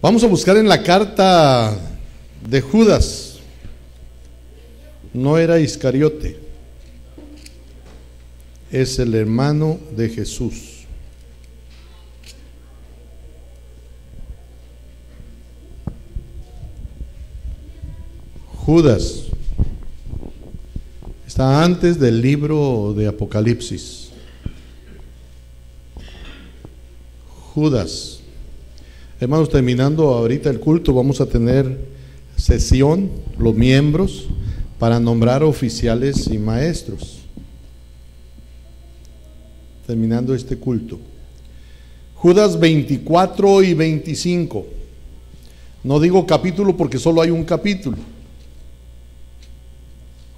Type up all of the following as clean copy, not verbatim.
Vamos a buscar en la carta de Judas. No era Iscariote, es el hermano de Jesús. Judas está antes del libro de Apocalipsis. Judas. Hermanos, terminando ahorita el culto, vamos a tener sesión, los miembros, para nombrar oficiales y maestros. Terminando este culto. Judas 24 y 25. No digo capítulo porque solo hay un capítulo.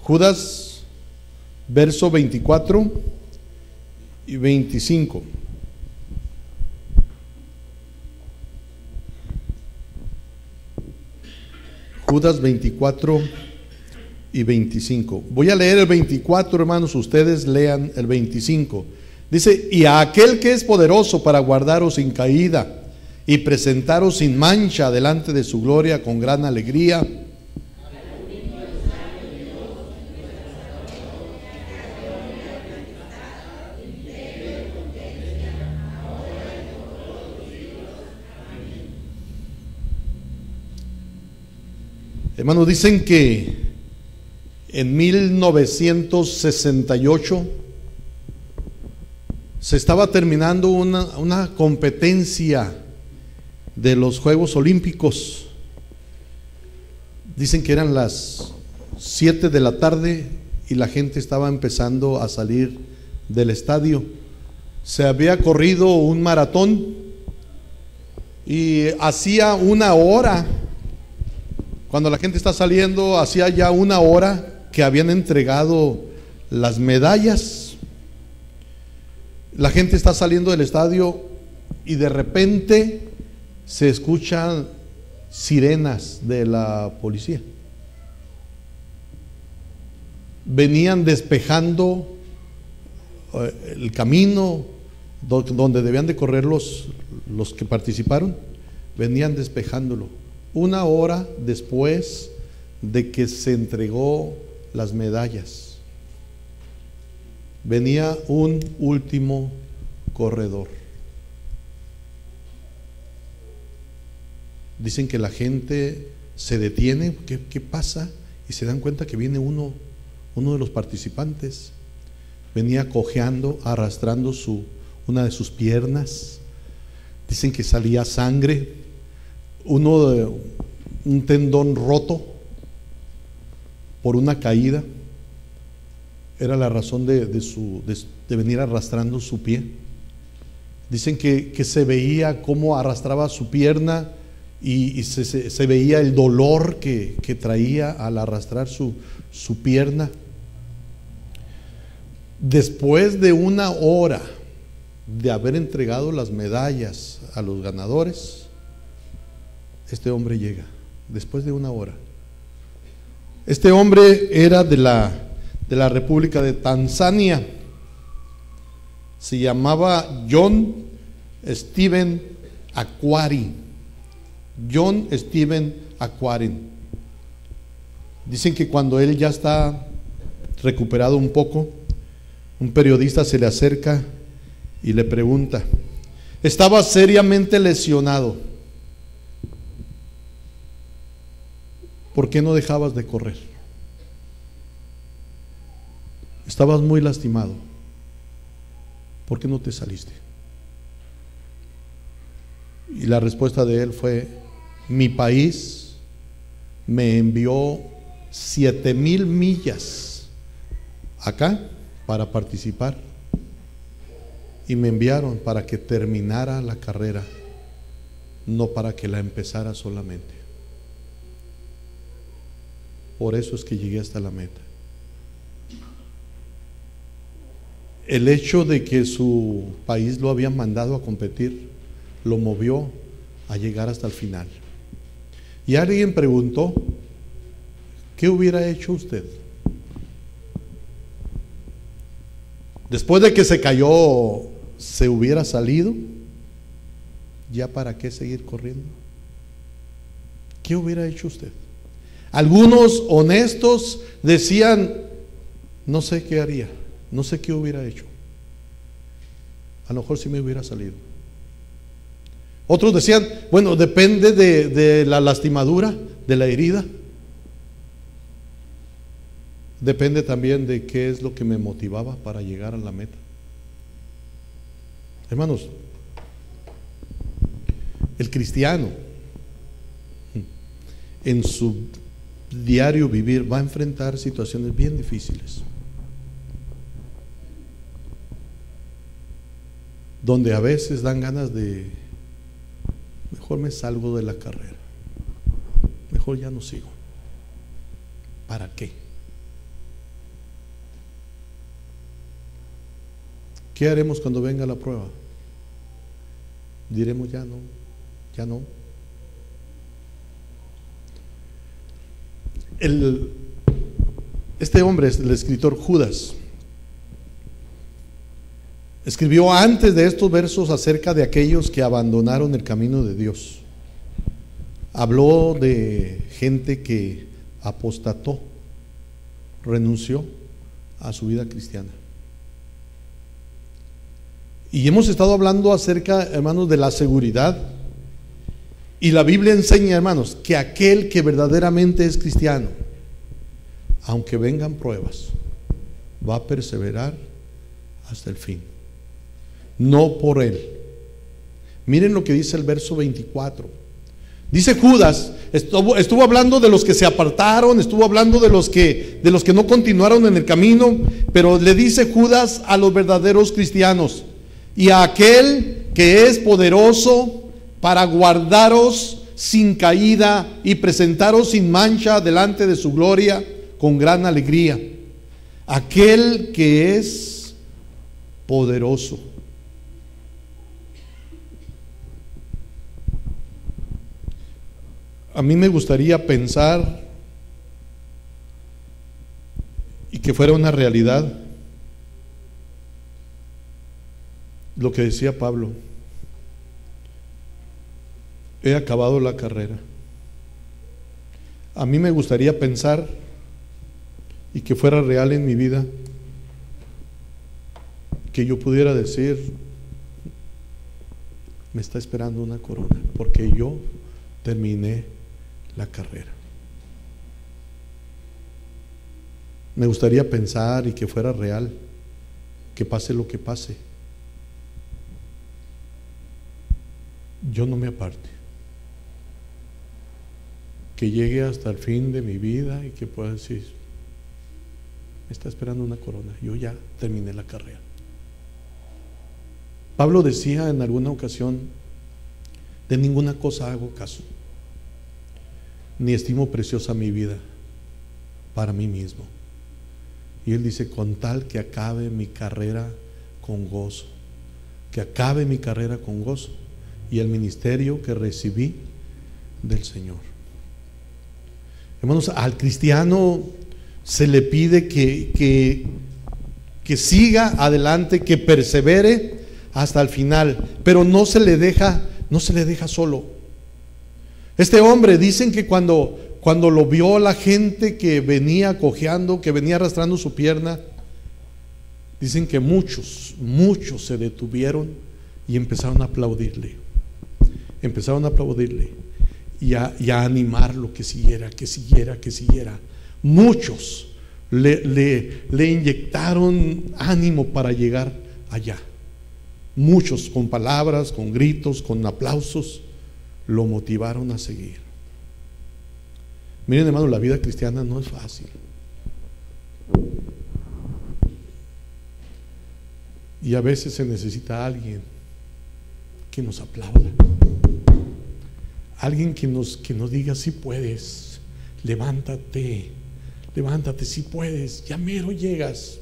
Judas, verso 24 y 25. Judas 24 y 25. Voy a leer el 24, hermanos, ustedes lean el 25. Dice: y a aquel que es poderoso para guardaros sin caída y presentaros sin mancha delante de su gloria con gran alegría. Hermanos, dicen que en 1968 se estaba terminando una competencia de los Juegos Olímpicos. Dicen que eran las 7 de la tarde y la gente estaba empezando a salir del estadio. Se había corrido un maratón y hacía una hora. Cuando la gente está saliendo, hacía ya una hora que habían entregado las medallas. La gente está saliendo del estadio y de repente se escuchan sirenas de la policía. Venían despejando el camino donde debían de correr los que participaron. Venían despejándolo. Una hora después de que se entregó las medallas, venía un último corredor. Dicen que la gente se detiene. ¿Qué pasa? Y se dan cuenta que viene uno de los participantes. Venía cojeando, arrastrando una de sus piernas. Dicen que salía sangre. Un tendón roto por una caída. Era la razón de venir arrastrando su pie. Dicen que se veía cómo arrastraba su pierna y se veía el dolor que traía al arrastrar su pierna. Después de una hora de haber entregado las medallas a los ganadores, este hombre llega, después de una hora. Este hombre era de la República de Tanzania. Se llamaba John Stephen Akhwari. John Stephen Akhwari. Dicen que cuando él ya está recuperado un poco, un periodista se le acerca y le pregunta: estaba seriamente lesionado, ¿por qué no dejabas de correr? Estabas muy lastimado, ¿por qué no te saliste? Y la respuesta de él fue: mi país me envió 7,000 millas acá para participar y me enviaron para que terminara la carrera, no para que la empezara solamente. Por eso es que llegué hasta la meta. El hecho de que su país lo había mandado a competir lo movió a llegar hasta el final. Y alguien preguntó: ¿qué hubiera hecho usted? Después de que se cayó, ¿se hubiera salido? ¿Ya para qué seguir corriendo? ¿qué hubiera hecho usted? Algunos honestos decían, no sé qué haría, no sé qué hubiera hecho. A lo mejor sí me hubiera salido. Otros decían, bueno, depende de la lastimadura, de la herida. Depende también de qué es lo que me motivaba para llegar a la meta. Hermanos, el cristiano en su diario vivir va a enfrentar situaciones bien difíciles, donde a veces dan ganas de, mejor me salgo de la carrera, mejor ya no sigo. ¿Para qué? ¿Qué haremos cuando venga la prueba? Diremos ya no, ya no. Este hombre, el escritor Judas, escribió antes de estos versos acerca de aquellos que abandonaron el camino de Dios. Habló de gente que apostató, renunció a su vida cristiana. Y hemos estado hablando acerca, hermanos, de la seguridad. Y la Biblia enseña, hermanos, que aquel que verdaderamente es cristiano, aunque vengan pruebas, va a perseverar hasta el fin. No por él. Miren lo que dice el verso 24. Dice Judas, estuvo hablando de los que se apartaron, estuvo hablando de los que no continuaron en el camino, pero le dice Judas a los verdaderos cristianos: y a aquel que es poderoso para guardaros sin caída y presentaros sin mancha delante de su gloria con gran alegría. Aquel que es poderoso. A mí me gustaría pensar y que fuera una realidad lo que decía Pablo: he acabado la carrera. A mí me gustaría pensar y que fuera real en mi vida, que yo pudiera decir: me está esperando una corona, porque yo terminé la carrera. Me gustaría pensar y que fuera real, que pase lo que pase, yo no me aparte, que llegue hasta el fin de mi vida y que pueda decir: me está esperando una corona, yo ya terminé la carrera. Pablo decía en alguna ocasión: de ninguna cosa hago caso, ni estimo preciosa mi vida para mí mismo. Y él dice: con tal que acabe mi carrera con gozo, que acabe mi carrera con gozo y el ministerio que recibí del Señor. Hermanos, al cristiano se le pide que siga adelante, que persevere hasta el final, pero no se le deja solo. Este hombre, dicen que cuando lo vio la gente que venía cojeando, que venía arrastrando su pierna, dicen que muchos se detuvieron y empezaron a aplaudirle. Y a animarlo, que siguiera. Muchos le inyectaron ánimo para llegar allá. Muchos con palabras, con gritos, con aplausos, lo motivaron a seguir. Miren, hermano, la vida cristiana no es fácil. Y a veces se necesita alguien que nos aplauda, alguien que nos diga: sí puedes, levántate, sí puedes, ya mero llegas.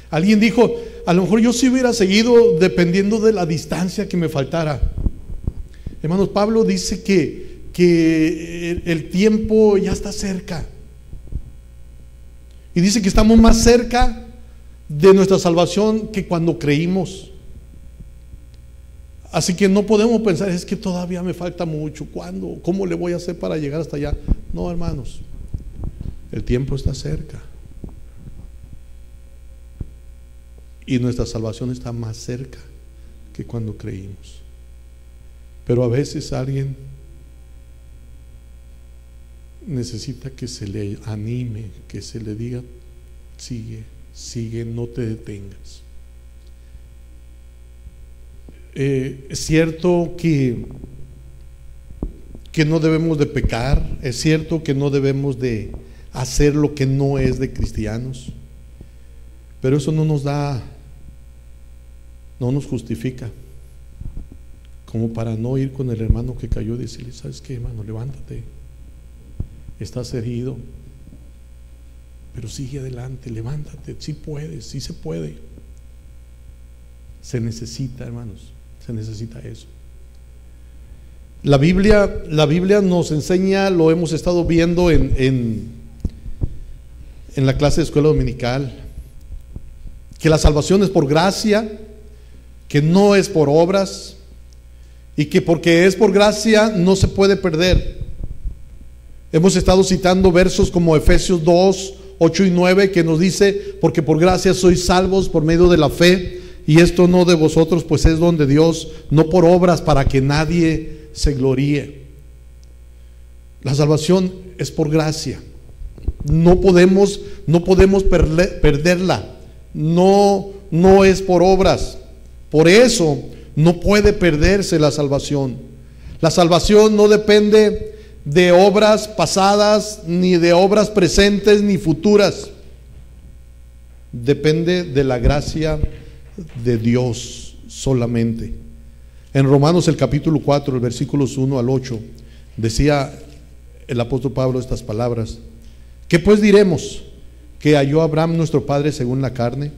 Alguien dijo: a lo mejor yo sí hubiera seguido dependiendo de la distancia que me faltara. Hermanos, Pablo dice que el tiempo ya está cerca, y dice que estamos más cerca de nuestra salvación que cuando creímos. Así que no podemos pensar, es que todavía me falta mucho. ¿Cuándo? ¿Cómo le voy a hacer para llegar hasta allá? No, hermanos, el tiempo está cerca. Y nuestra salvación está más cerca que cuando creímos. Pero a veces alguien necesita que se le anime, que se le diga, sigue, sigue, no te detengas. Es cierto que no debemos de pecar, es cierto que no debemos de hacer lo que no es de cristianos, pero eso no nos justifica como para no ir con el hermano que cayó y decirle, ¿sabes qué, hermano? Levántate, estás herido, pero sigue adelante, levántate, sí puedes, sí se puede. Se necesita, hermanos, se necesita eso. La Biblia nos enseña, lo hemos estado viendo en la clase de escuela dominical, que la salvación es por gracia, que no es por obras, y que porque es por gracia no se puede perder. Hemos estado citando versos como Efesios 2, 8 y 9, que nos dice, porque por gracia sois salvos por medio de la fe, y esto no de vosotros, pues es don de Dios, no por obras, para que nadie se gloríe. La salvación es por gracia. No podemos perderla. No es por obras. Por eso no puede perderse la salvación. La salvación no depende de obras pasadas, ni de obras presentes, ni futuras. Depende de la gracia de Dios solamente. En Romanos el capítulo 4, el versículos 1 al 8, decía el apóstol Pablo estas palabras: ¿qué pues diremos? ¿Que halló Abraham nuestro padre según la carne?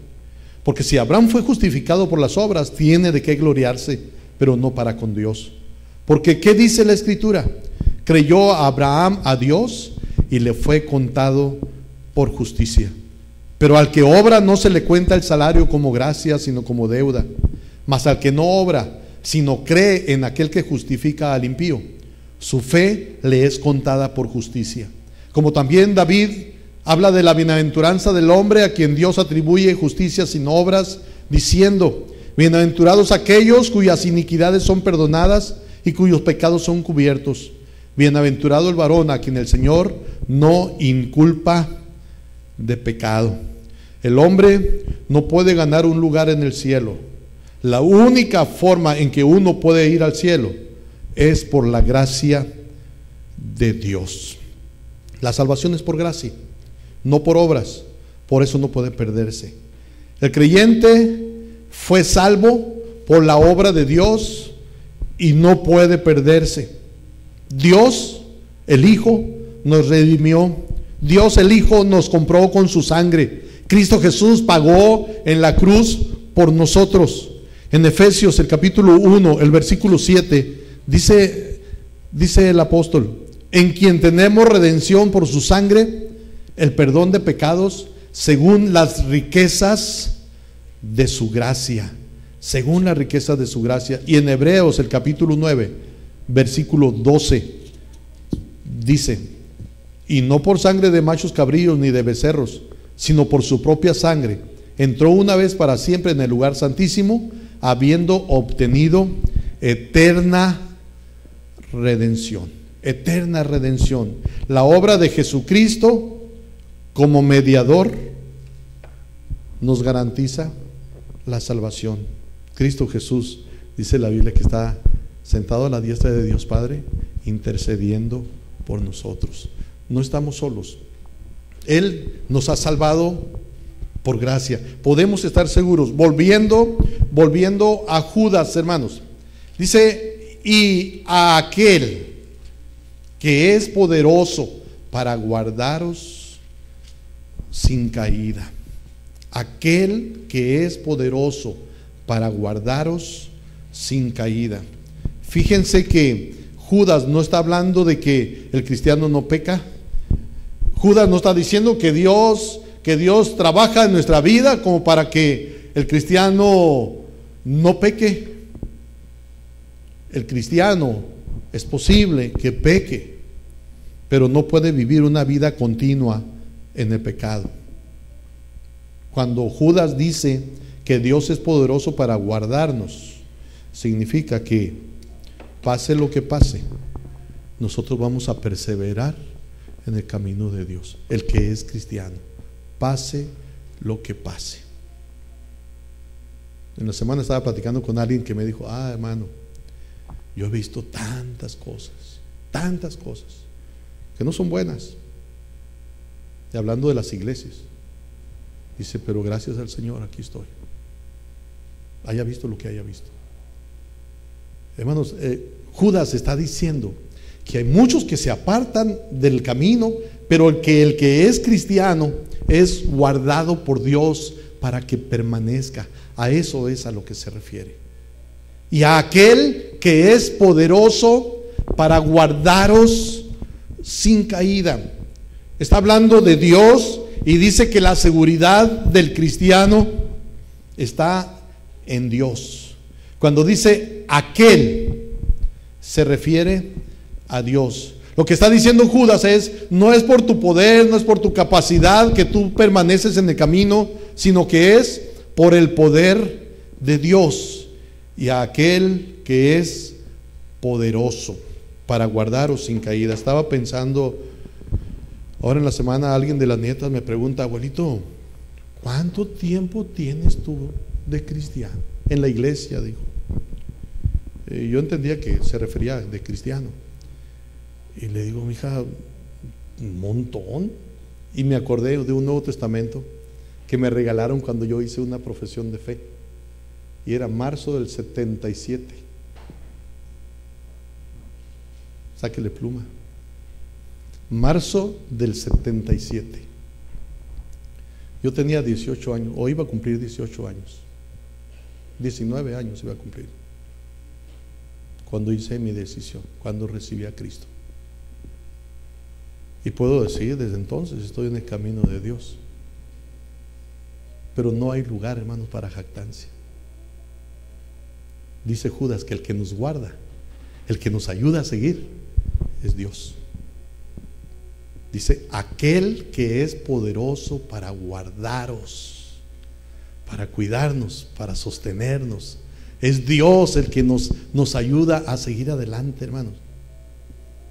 Porque si Abraham fue justificado por las obras, tiene de qué gloriarse, pero no para con Dios. Porque ¿qué dice la Escritura? Creyó Abraham a Dios y le fue contado por justicia. Pero al que obra no se le cuenta el salario como gracia, sino como deuda. Mas al que no obra, sino cree en aquel que justifica al impío, su fe le es contada por justicia. Como también David habla de la bienaventuranza del hombre a quien Dios atribuye justicia sin obras, diciendo: bienaventurados aquellos cuyas iniquidades son perdonadas y cuyos pecados son cubiertos. Bienaventurado el varón a quien el Señor no inculpa de pecado. El hombre no puede ganar un lugar en el cielo. La única forma en que uno puede ir al cielo es por la gracia de Dios. La salvación es por gracia, no por obras. Por eso no puede perderse. El creyente fue salvo por la obra de Dios y no puede perderse. Dios, el Hijo, nos redimió. Dios, el Hijo, nos compró con su sangre. Cristo Jesús pagó en la cruz por nosotros. En Efesios el capítulo 1, el versículo 7, dice el apóstol: en quien tenemos redención por su sangre, el perdón de pecados, según las riquezas de su gracia. Según la riqueza de su gracia. Y en Hebreos el capítulo 9, versículo 12, dice: y no por sangre de machos cabríos ni de becerros, sino por su propia sangre, entró una vez para siempre en el lugar santísimo, habiendo obtenido eterna redención. Eterna redención. La obra de Jesucristo como mediador nos garantiza la salvación. Cristo Jesús, dice la Biblia, que está sentado a la diestra de Dios Padre, intercediendo por nosotros. No estamos solos. Él nos ha salvado por gracia. Podemos estar seguros. Volviendo a Judas, hermanos. Dice: y a aquel que es poderoso para guardaros sin caída. Aquel que es poderoso para guardaros sin caída. Fíjense que Judas no está hablando de que el cristiano no peca. Judas no está diciendo que Dios trabaja en nuestra vida como para que el cristiano no peque. El cristiano es posible que peque, pero no puede vivir una vida continua en el pecado. Cuando Judas dice que Dios es poderoso para guardarnos, significa que pase lo que pase, nosotros vamos a perseverar en el camino de Dios. El que es cristiano, pase lo que pase. En la semana estaba platicando con alguien que me dijo: hermano, yo he visto tantas cosas que no son buenas, y hablando de las iglesias. Dice: pero gracias al Señor aquí estoy, haya visto lo que haya visto. Hermanos, Judas está diciendo que hay muchos que se apartan del camino, pero el que es cristiano es guardado por Dios para que permanezca. A eso es a lo que se refiere. Y a aquel que es poderoso para guardaros sin caída. Está hablando de Dios y dice que la seguridad del cristiano está en Dios. Cuando dice aquel, se refiere a Dios. Lo que está diciendo Judas no es por tu poder, no es por tu capacidad que tú permaneces en el camino, sino que es por el poder de Dios y a aquel que es poderoso para guardaros sin caída. Estaba pensando, ahora en la semana alguien de las nietas me pregunta: abuelito, ¿cuánto tiempo tienes tú de cristiano? En la iglesia, dijo. Yo entendía que se refería de cristiano. Y le digo: mija, un montón. Y me acordé de un Nuevo Testamento que me regalaron cuando yo hice una profesión de fe, y era marzo del 77. Sáquele pluma. Marzo del 77. Yo tenía 18 años, o iba a cumplir 18 años. 19 años iba a cumplir cuando hice mi decisión, cuando recibí a Cristo. Y puedo decir, desde entonces estoy en el camino de Dios. Pero no hay lugar, hermanos, para jactancia. Dice Judas que el que nos guarda, el que nos ayuda a seguir, es Dios. Dice: aquel que es poderoso para guardaros, para cuidarnos, para sostenernos. Es Dios el que nos ayuda a seguir adelante, hermanos.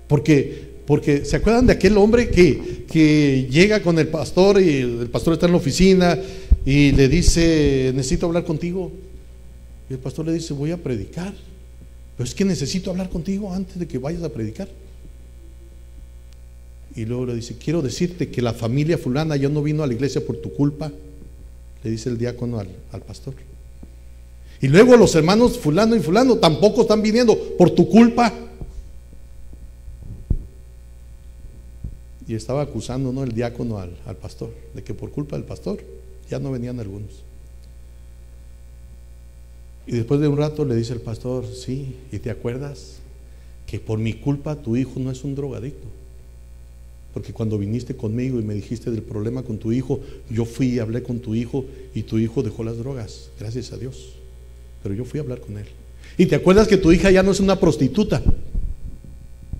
Porque ¿se acuerdan de aquel hombre que llega con el pastor y el pastor está en la oficina y le dice: necesito hablar contigo? Y el pastor le dice: voy a predicar, pero es que necesito hablar contigo antes de que vayas a predicar. Y luego le dice: quiero decirte que la familia fulana ya no vino a la iglesia por tu culpa, le dice el diácono al pastor. Y luego los hermanos fulano y fulano tampoco están viniendo por tu culpa. Y estaba acusando, ¿no?, el diácono al pastor de que por culpa del pastor ya no venían algunos. Y después de un rato le dice el pastor: sí, ¿y te acuerdas que por mi culpa tu hijo no es un drogadicto? Porque cuando viniste conmigo y me dijiste del problema con tu hijo, yo fui y hablé con tu hijo y tu hijo dejó las drogas, gracias a Dios. Pero yo fui a hablar con él. ¿Y te acuerdas que tu hija ya no es una prostituta?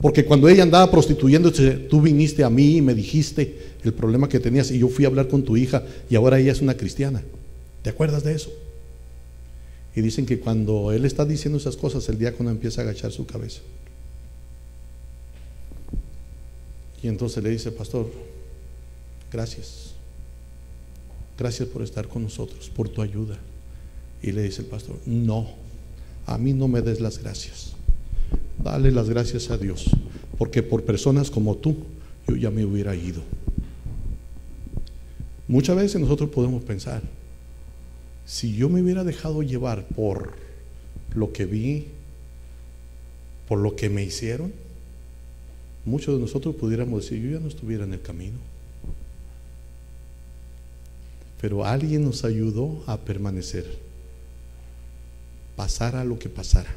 Porque cuando ella andaba prostituyéndose, tú viniste a mí y me dijiste el problema que tenías, y yo fui a hablar con tu hija y ahora ella es una cristiana. ¿Te acuerdas de eso? Y dicen que cuando él está diciendo esas cosas, el diácono empieza a agachar su cabeza. Y entonces le dice: pastor, gracias por estar con nosotros, por tu ayuda. Y le dice el pastor: no, a mí no me des las gracias, dale las gracias a Dios, porque por personas como tú yo ya me hubiera ido. Muchas veces nosotros podemos pensar: si yo me hubiera dejado llevar por lo que vi, por lo que me hicieron, muchos de nosotros pudiéramos decir: yo ya no estuviera en el camino. Pero alguien nos ayudó a permanecer, pasara lo que pasara.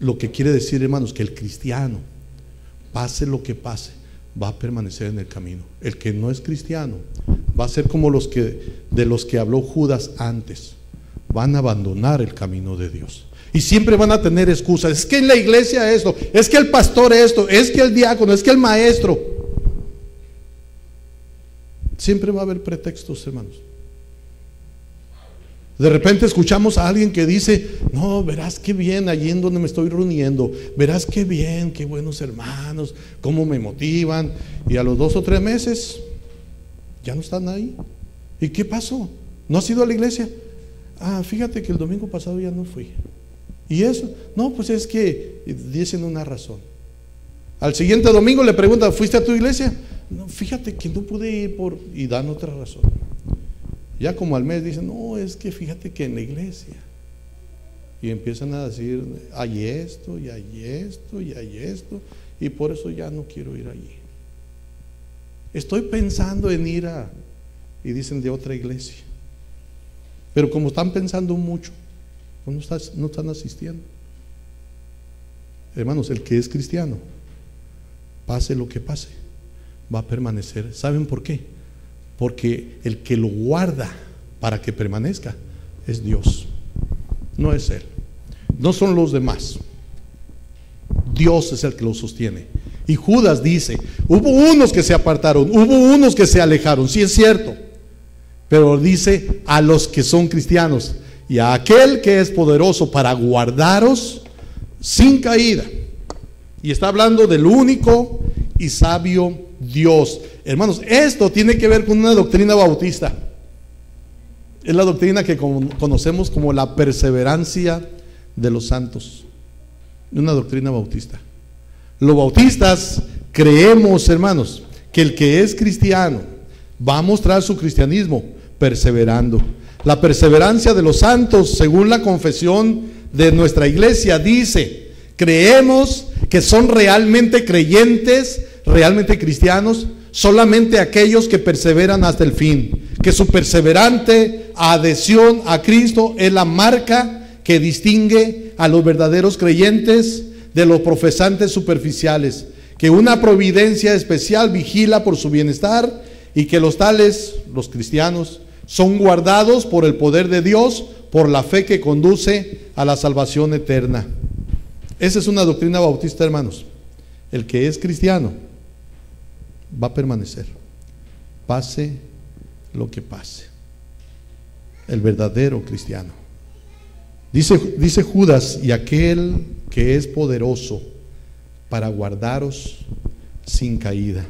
Lo que quiere decir, hermanos, que el cristiano, pase lo que pase, va a permanecer en el camino. El que no es cristiano va a ser como de los que habló Judas antes, van a abandonar el camino de Dios. Y siempre van a tener excusas. Es que en la iglesia esto, es que el pastor esto, es que el diácono, es que el maestro. Siempre va a haber pretextos, hermanos. De repente escuchamos a alguien que dice: no, verás qué bien allí en donde me estoy reuniendo, verás qué bien, qué buenos hermanos, cómo me motivan. Y a los 2 o 3 meses ya no están ahí. ¿Y qué pasó? ¿No has ido a la iglesia? Ah, fíjate que el domingo pasado ya no fui. ¿Y eso? No, pues es que dicen una razón. Al siguiente domingo le preguntan: ¿fuiste a tu iglesia? No, fíjate que no pude ir y dan otra razón. Ya como al mes dicen: no, es que fíjate que en la iglesia. Y empiezan a decir: hay esto, y hay esto, y hay esto, y por eso ya no quiero ir allí. Estoy pensando en ir y dicen de otra iglesia. Pero como están pensando mucho, pues no están asistiendo. Hermanos, el que es cristiano, pase lo que pase, va a permanecer. ¿Saben por qué? Porque el que lo guarda para que permanezca es Dios, no es Él, no son los demás. Dios es el que lo sostiene. Y Judas dice: hubo unos que se apartaron, hubo unos que se alejaron, sí es cierto, pero dice: a los que son cristianos y a aquel que es poderoso para guardaros sin caída. Y está hablando del único y sabio Dios. Hermanos, esto tiene que ver con una doctrina bautista. Es la doctrina que conocemos como la perseverancia de los santos. Una doctrina bautista. Los bautistas creemos, hermanos, que el que es cristiano va a mostrar su cristianismo perseverando. La perseverancia de los santos, según la confesión de nuestra iglesia, dice: creemos que son realmente creyentes, realmente cristianos, solamente aquellos que perseveran hasta el fin, que su perseverante adhesión a Cristo es la marca que distingue a los verdaderos creyentes de los profesantes superficiales, que una providencia especial vigila por su bienestar y que los tales, los cristianos, son guardados por el poder de Dios, por la fe que conduce a la salvación eterna. Esa es una doctrina bautista, hermanos. El que es cristiano va a permanecer, pase lo que pase. El verdadero cristiano. Dice Judas: y aquel que es poderoso para guardaros sin caída.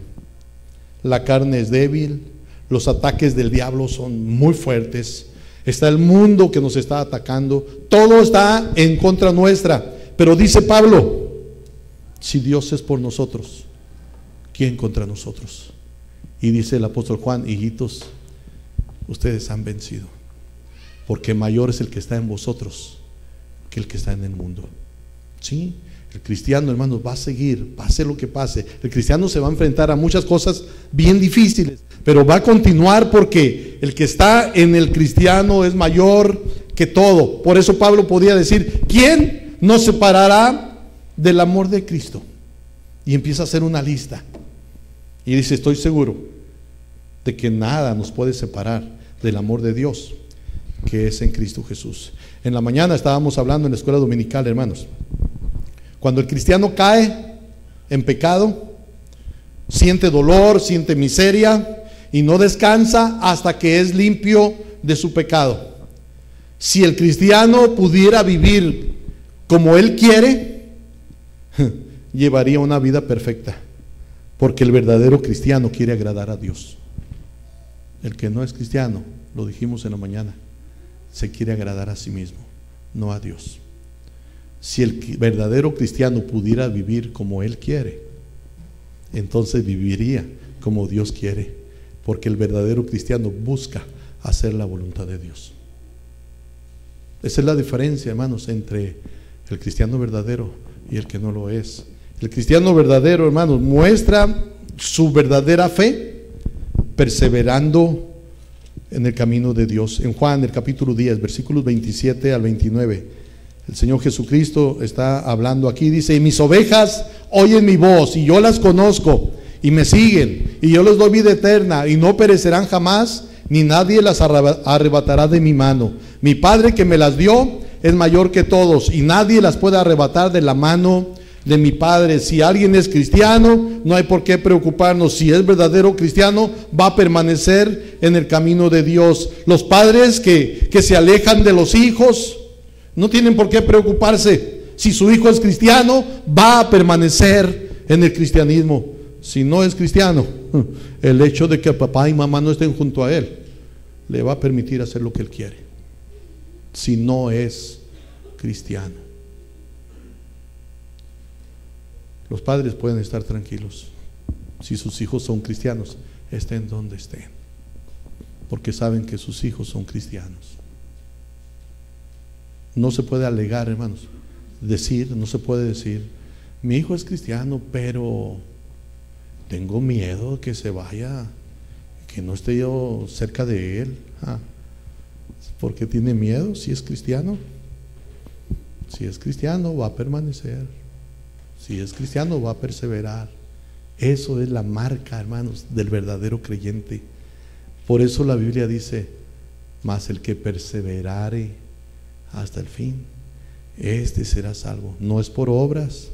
La carne es débil, los ataques del diablo son muy fuertes, está el mundo que nos está atacando, todo está en contra nuestra. Pero dice Pablo: si Dios es por nosotros, ¿quién contra nosotros? Y dice el apóstol Juan: hijitos, ustedes han vencido, porque mayor es el que está en vosotros que el que está en el mundo. Sí, el cristiano, hermanos, va a seguir, pase lo que pase. El cristiano se va a enfrentar a muchas cosas bien difíciles, pero va a continuar, porque el que está en el cristiano es mayor que todo. Por eso Pablo podía decir: ¿quién nos separará del amor de Cristo? Y empieza a hacer una lista y dice: estoy seguro de que nada nos puede separar del amor de Dios, que es en Cristo Jesús. En la mañana estábamos hablando en la escuela dominical, hermanos, cuando el cristiano cae en pecado, siente dolor, siente miseria y no descansa hasta que es limpio de su pecado. Si el cristiano pudiera vivir como él quiere, llevaría una vida perfecta, porque el verdadero cristiano quiere agradar a Dios. El que no es cristiano, lo dijimos en la mañana, se quiere agradar a sí mismo, no a Dios. Si el verdadero cristiano pudiera vivir como él quiere, entonces viviría como Dios quiere, porque el verdadero cristiano busca hacer la voluntad de Dios. Esa es la diferencia, hermanos, entre el cristiano verdadero y el que no lo es. El cristiano verdadero, hermanos, muestra su verdadera fe perseverando en el camino de Dios. En Juan, el capítulo 10, versículos 27 al 29, el Señor Jesucristo está hablando aquí. Dice: y mis ovejas oyen mi voz, y yo las conozco, y me siguen, y yo les doy vida eterna, y no perecerán jamás, ni nadie las arrebatará de mi mano. Mi Padre que me las dio, es mayor que todos y nadie las puede arrebatar de la mano de mi Padre. Si alguien es cristiano, no hay por qué preocuparnos. Si es verdadero cristiano, va a permanecer en el camino de Dios. Los padres que se alejan de los hijos no tienen por qué preocuparse. Si su hijo es cristiano, va a permanecer en el cristianismo. Si no es cristiano, el hecho de que papá y mamá no estén junto a él le va a permitir hacer lo que él quiere. Si no es cristiano, los padres pueden estar tranquilos. Si sus hijos son cristianos, estén donde estén, porque saben que sus hijos son cristianos. No se puede alegar, hermanos, no se puede decir, mi hijo es cristiano, pero tengo miedo de que se vaya, que no esté yo cerca de él. ¿Por qué tiene miedo? Si es cristiano, va a permanecer. Si es cristiano, va a perseverar. Eso es la marca, hermanos, del verdadero creyente. Por eso la Biblia dice, mas el que perseverare hasta el fin, este será salvo. No es por obras,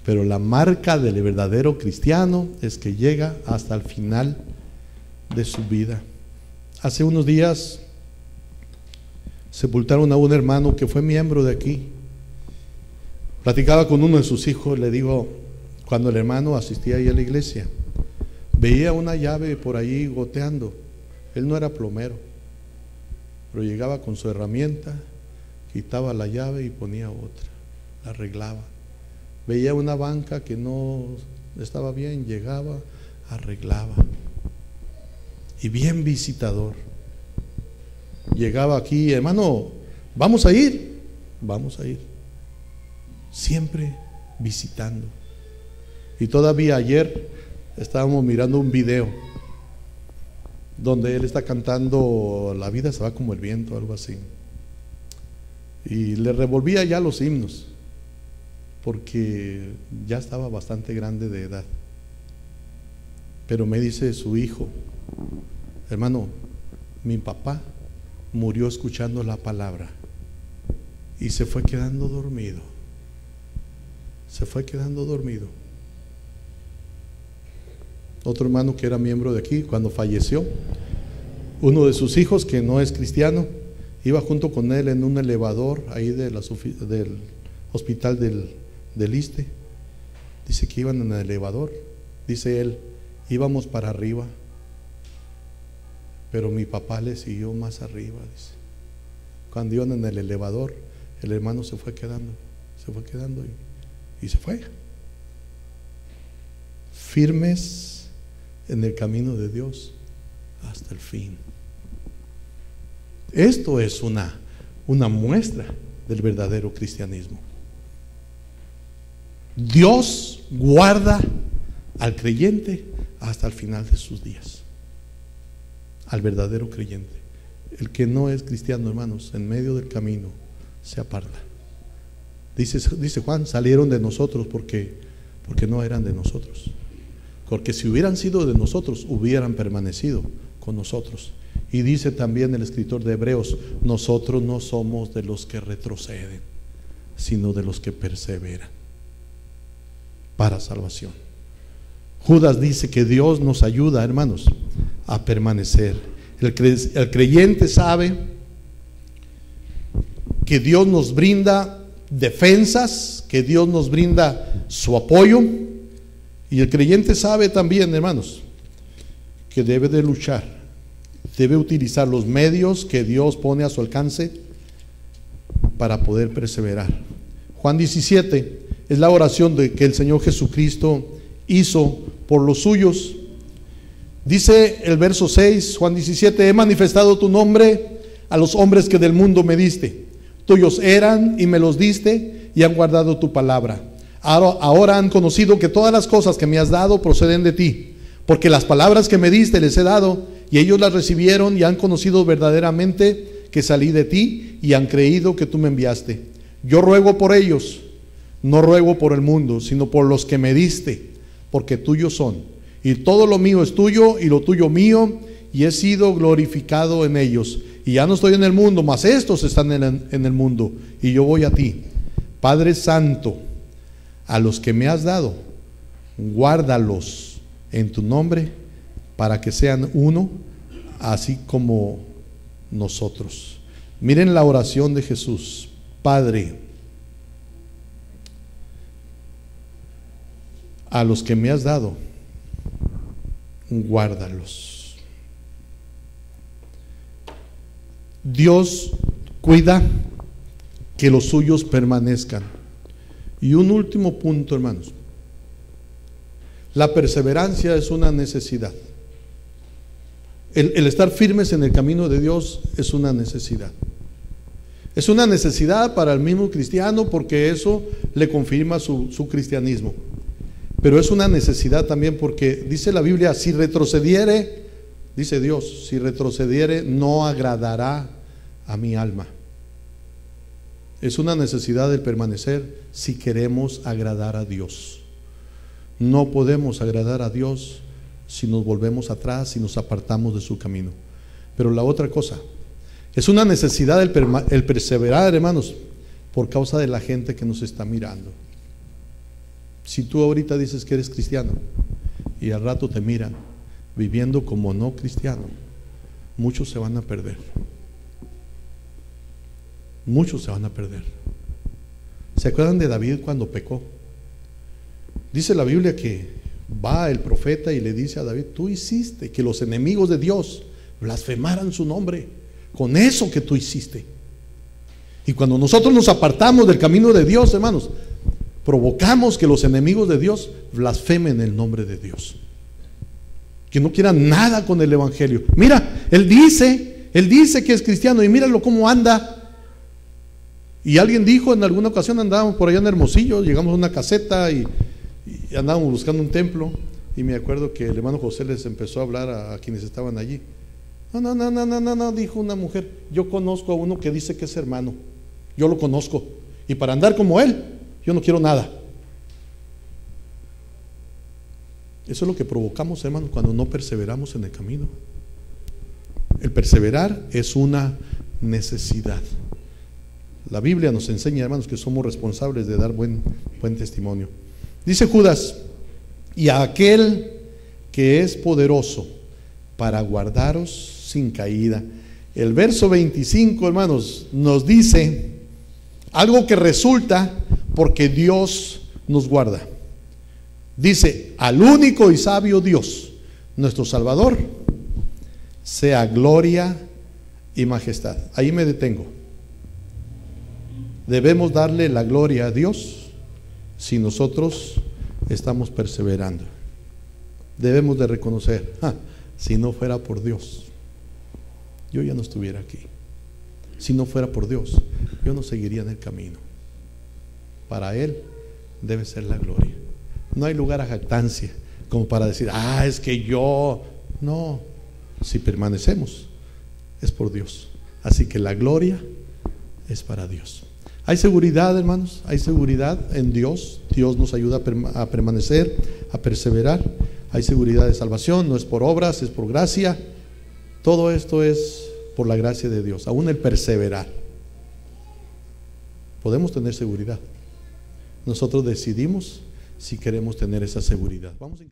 pero la marca del verdadero cristiano es que llega hasta el final de su vida. Hace unos días sepultaron a un hermano que fue miembro de aquí. Platicaba con uno de sus hijos, le digo, cuando el hermano asistía ahí a la iglesia, veía una llave por ahí goteando. Él no era plomero, pero llegaba con su herramienta, quitaba la llave y ponía otra, la arreglaba. Veía una banca que no estaba bien, llegaba, arreglaba. Y bien visitador. Llegaba aquí, hermano, vamos a ir. Siempre visitando. Y todavía ayer estábamos mirando un video donde él está cantando La vida se va como el viento, algo así. Y le revolvía ya los himnos, porque ya estaba bastante grande de edad. Pero me dice su hijo, hermano, mi papá murió escuchando la palabra y se fue quedando dormido. Otro hermano que era miembro de aquí, cuando falleció, uno de sus hijos que no es cristiano, iba junto con él en un elevador ahí del hospital del Iste. Dice que iban en el elevador, dice él, íbamos para arriba, pero mi papá le siguió más arriba, dice. Cuando iban en el elevador, el hermano se fue quedando y se fue. Firmes en el camino de Dios hasta el fin. Esto es una muestra del verdadero cristianismo. Dios guarda al creyente hasta el final de sus días. Al verdadero creyente. El que no es cristiano, hermanos, en medio del camino se aparta. Dice Juan, salieron de nosotros porque no eran de nosotros. Porque si hubieran sido de nosotros, hubieran permanecido con nosotros. Y dice también el escritor de Hebreos, nosotros no somos de los que retroceden, sino de los que perseveran para salvación. Judas dice que Dios nos ayuda, hermanos, a permanecer. El creyente sabe que Dios nos brinda defensas, que Dios nos brinda su apoyo. Y el creyente sabe también, hermanos, que debe de luchar, debe utilizar los medios que Dios pone a su alcance para poder perseverar. Juan 17 es la oración que el Señor Jesucristo hizo por los suyos. Dice el verso 6, Juan 17, he manifestado tu nombre a los hombres que del mundo me diste. Tuyos eran y me los diste y han guardado tu palabra. Ahora han conocido que todas las cosas que me has dado proceden de ti, porque las palabras que me diste les he dado y ellos las recibieron y han conocido verdaderamente que salí de ti y han creído que tú me enviaste. Yo ruego por ellos, no ruego por el mundo, sino por los que me diste, porque tuyos son. Y todo lo mío es tuyo y lo tuyo mío, y he sido glorificado en ellos. y ya no estoy en el mundo, mas estos están en el mundo, y yo voy a ti. Padre Santo, a los que me has dado, guárdalos en tu nombre, para que sean uno, así como nosotros. Miren la oración de Jesús. Padre, a los que me has dado, guárdalos. Dios cuida que los suyos permanezcan. Y un último punto, hermanos. La perseverancia es una necesidad. El estar firmes en el camino de Dios es una necesidad. Es una necesidad para el mismo cristiano, porque eso le confirma su cristianismo. Pero es una necesidad también porque dice la Biblia, si retrocediere, dice Dios, si retrocediere no agradará a mi alma. Es una necesidad el permanecer si queremos agradar a Dios. No podemos agradar a Dios si nos volvemos atrás, si nos apartamos de su camino. Pero la otra cosa, es una necesidad el perseverar, hermanos, por causa de la gente que nos está mirando. Si tú ahorita dices que eres cristiano y al rato te miran viviendo como no cristiano, muchos se van a perder. Muchos se van a perder. ¿Se acuerdan de David cuando pecó? Dice la Biblia que va el profeta y le dice a David, tú hiciste que los enemigos de Dios blasfemaran su nombre con eso que tú hiciste. Y cuando nosotros nos apartamos del camino de Dios, hermanos, provocamos que los enemigos de Dios blasfemen el nombre de Dios, que no quieran nada con el evangelio. Mira, él dice que es cristiano y míralo cómo anda. Y alguien dijo en alguna ocasión, andábamos por allá en Hermosillo, llegamos a una caseta y andábamos buscando un templo, y me acuerdo que el hermano José les empezó a hablar a quienes estaban allí. No, dijo una mujer, yo conozco a uno que dice que es hermano, yo lo conozco, y para andar como él, yo no quiero nada. Eso es lo que provocamos, hermanos, cuando no perseveramos en el camino. El perseverar es una necesidad. La Biblia nos enseña, hermanos, que somos responsables de dar buen testimonio. Dice Judas, y a aquel que es poderoso para guardaros sin caída. El verso 25, hermanos, nos dice algo que resulta porque Dios nos guarda. Dice, al único y sabio Dios, nuestro Salvador, sea gloria y majestad. Ahí me detengo. Debemos darle la gloria a Dios si nosotros estamos perseverando. Debemos de reconocer, si no fuera por Dios, yo ya no estuviera aquí. Si no fuera por Dios, yo no seguiría en el camino. Para Él debe ser la gloria. No hay lugar a jactancia como para decir, es que yo. No, si permanecemos es por Dios. Así que la gloria es para Dios. Hay seguridad, hermanos, hay seguridad en Dios. Dios nos ayuda a permanecer, a perseverar. Hay seguridad de salvación, no es por obras, es por gracia. Todo esto es por la gracia de Dios, aún el perseverar. Podemos tener seguridad. Nosotros decidimos si queremos tener esa seguridad. Vamos a